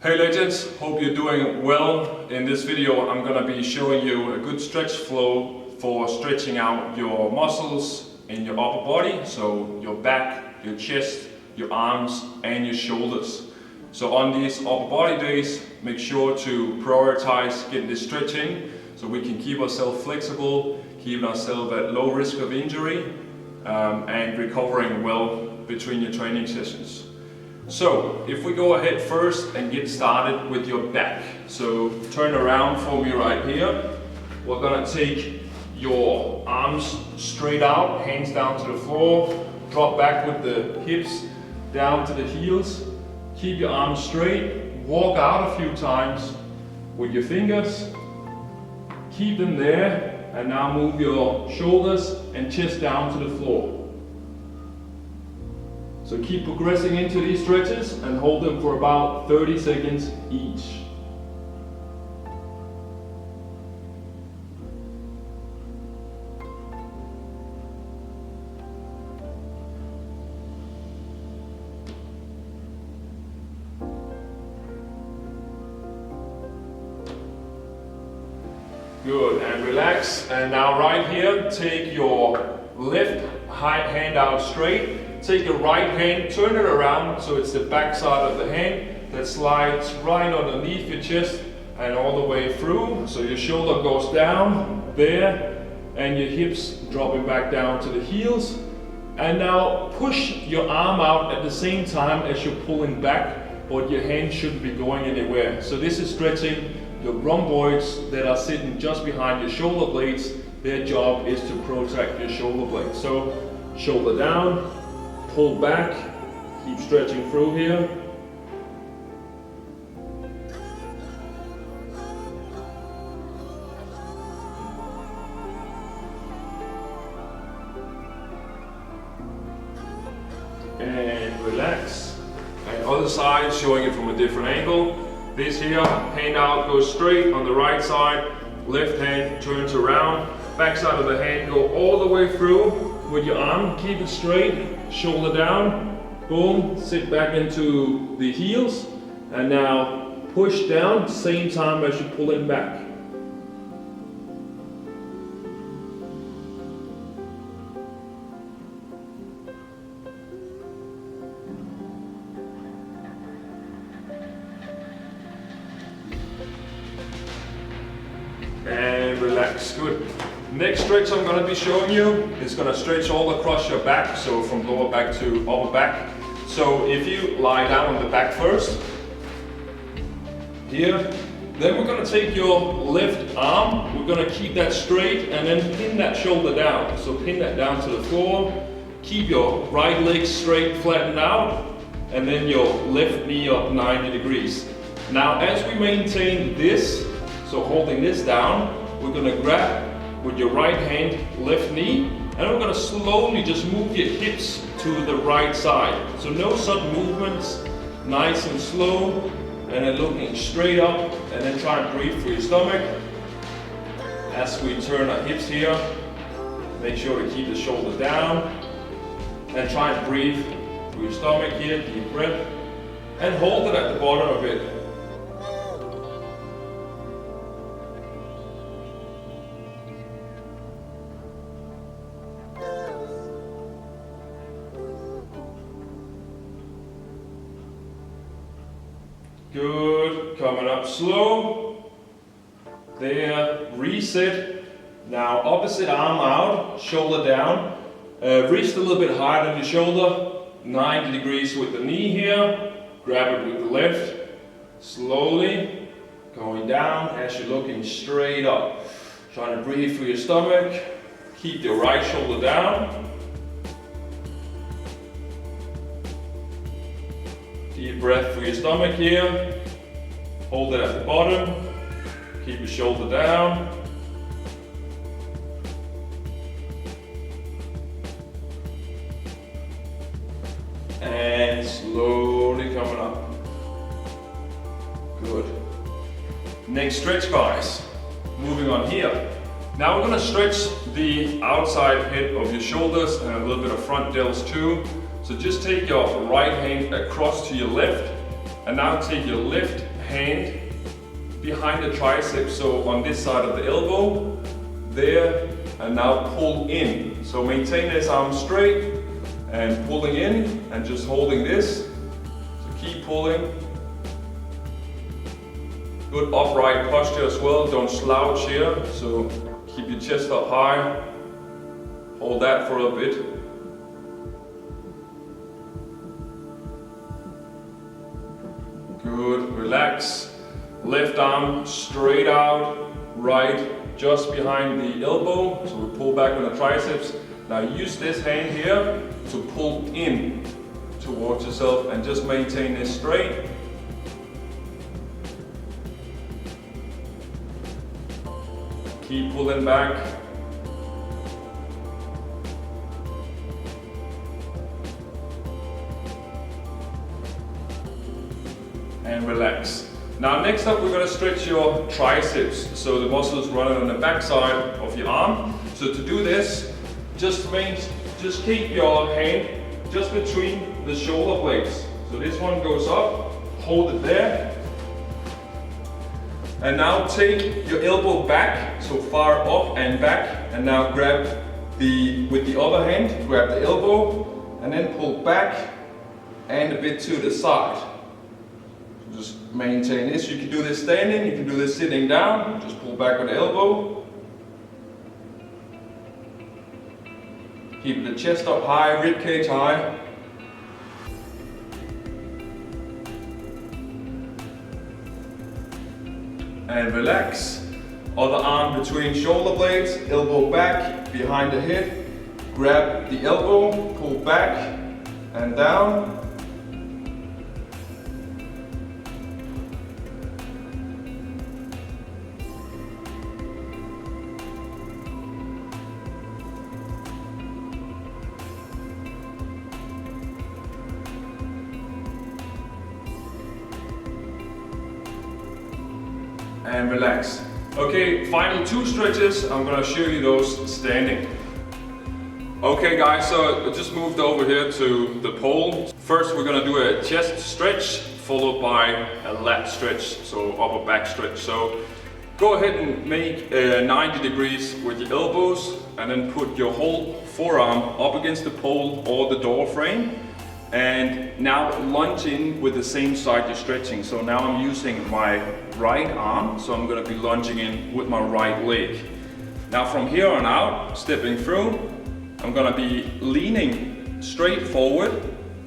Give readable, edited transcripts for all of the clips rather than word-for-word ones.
Hey legends, hope you're doing well. In this video I'm going to be showing you a good stretch flow for stretching out your muscles in your upper body, so your back, your chest, your arms and your shoulders. So on these upper body days, make sure to prioritize getting this stretching so we can keep ourselves flexible, keep ourselves at low risk of injury and recovering well between your training sessions. So if we go ahead first and get started with your back. So turn around for me right here. We're gonna take your arms straight out, hands down to the floor, drop back with the hips down to the heels. Keep your arms straight, walk out a few times with your fingers. Keep them there, and now move your shoulders and chest down to the floor. So keep progressing into these stretches and hold them for about 30 seconds each. Good, and relax. And now right here, take your left hand out straight. Take your right hand, turn it around so it's the back side of the hand that slides right underneath your chest and all the way through. So your shoulder goes down there and your hips dropping back down to the heels. And now push your arm out at the same time as you're pulling back, but your hand shouldn't be going anywhere. So this is stretching the rhomboids that are sitting just behind your shoulder blades. Their job is to protect your shoulder blades. So shoulder down, pull back, keep stretching through here. And relax. And other side, showing it from a different angle. This here, hand out, goes straight on the right side, left hand turns around, back side of the hand go all the way through with your arm, keep it straight, shoulder down, boom, sit back into the heels, and now push down, same time as you pull it back. And relax, good. Next stretch I'm going to be showing you is going to stretch all across your back, so from lower back to upper back. So if you lie down on the back first, here, then we're going to take your left arm, we're going to keep that straight and then pin that shoulder down. So pin that down to the floor, keep your right leg straight, flattened out, and then your left knee up 90 degrees. Now as we maintain this, so holding this down, we're going to grab with your right hand, left knee, and we're going to slowly just move your hips to the right side. So no sudden movements, nice and slow, and then looking straight up, and then try and breathe through your stomach. As we turn our hips here, make sure to keep the shoulder down, and try and breathe through your stomach here, deep breath, and hold it at the bottom of it. Good, coming up slow. There, reset. Now opposite arm out, shoulder down. Wrist a little bit higher than your shoulder. 90 degrees with the knee here. Grab it with the left. Slowly, going down as you're looking straight up. Trying to breathe through your stomach. Keep your right shoulder down. Deep breath through your stomach here. Hold it at the bottom. Keep your shoulder down. And slowly coming up. Good. Next stretch, guys. Moving on here. Now we're going to stretch the outside head of your shoulders and a little bit of front delts too. So just take your right hand across to your left, And now take your left hand behind the triceps, so on this side of the elbow, there, and now pull in. So maintain this arm straight and pulling in and just holding this. So keep pulling. Good upright posture as well, don't slouch here. So keep your chest up high. Hold that for a bit. Good, relax. Left arm straight out, right just behind the elbow. So we pull back on the triceps. Now use this hand here to pull in towards yourself and just maintain this straight. Keep pulling back. And relax. Now next up we're going to stretch your triceps, so the muscles running on the back side of your arm. So to do this, just keep your hand just between the shoulder blades. So this one goes up, hold it there. And now take your elbow back, so far up and back, and now grab with the other hand, grab the elbow, and then pull back and a bit to the side. Just maintain this. You can do this standing, you can do this sitting down. Just pull back with the elbow. Keep the chest up high, rib cage high. And relax. Other arm between shoulder blades, elbow back, behind the head. Grab the elbow, pull back and down. And relax. Okay, final two stretches. I'm gonna show you those standing. Okay guys, so I just moved over here to the pole. First we're gonna do a chest stretch followed by a lat stretch, so upper back stretch. So go ahead and make 90 degrees with your elbows and then put your whole forearm up against the pole or the door frame. And now lunge in with the same side you're stretching. So now I'm using my right arm, so I'm going to be lunging in with my right leg. Now from here on out, stepping through, I'm going to be leaning straight forward,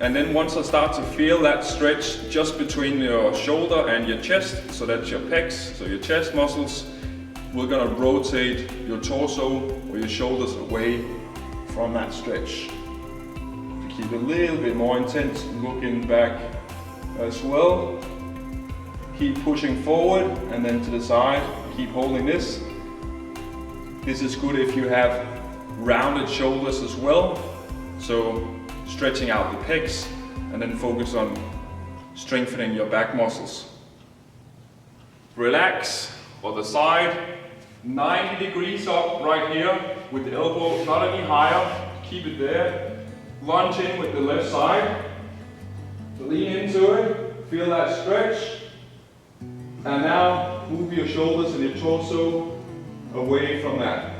and then once I start to feel that stretch just between your shoulder and your chest, so that's your pecs, so your chest muscles, we're going to rotate your torso or your shoulders away from that stretch. Keep it a little bit more intense, looking back as well. Keep pushing forward and then to the side. Keep holding this. This is good if you have rounded shoulders as well. So stretching out the pecs and then focus on strengthening your back muscles. Relax. Other side. 90 degrees up right here with the elbow not any higher. Keep it there. Lunge in with the left side, lean into it, feel that stretch, and now move your shoulders and your torso away from that.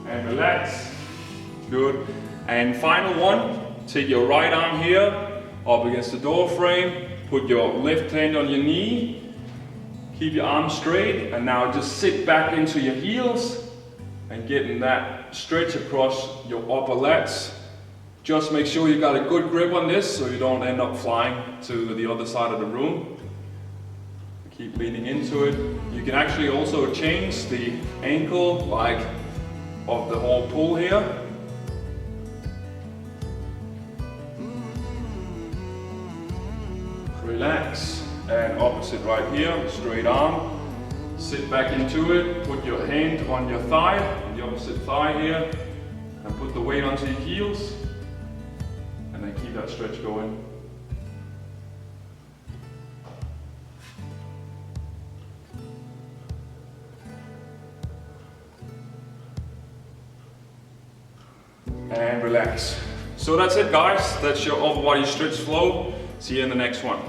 And relax. Good. And final one, take your right arm here, up against the door frame, put your left hand on your knee, keep your arm straight, and now just sit back into your heels and getting that stretch across your upper lats. Just make sure you got a good grip on this so you don't end up flying to the other side of the room. Keep leaning into it. You can actually also change the ankle, like of the whole pull here. Relax, and opposite right here, straight arm. Sit back into it, put your hand on your thigh, on the opposite thigh here, and put the weight onto your heels, and then keep that stretch going. and relax. So that's it guys, that's your upper body stretch flow. See you in the next one.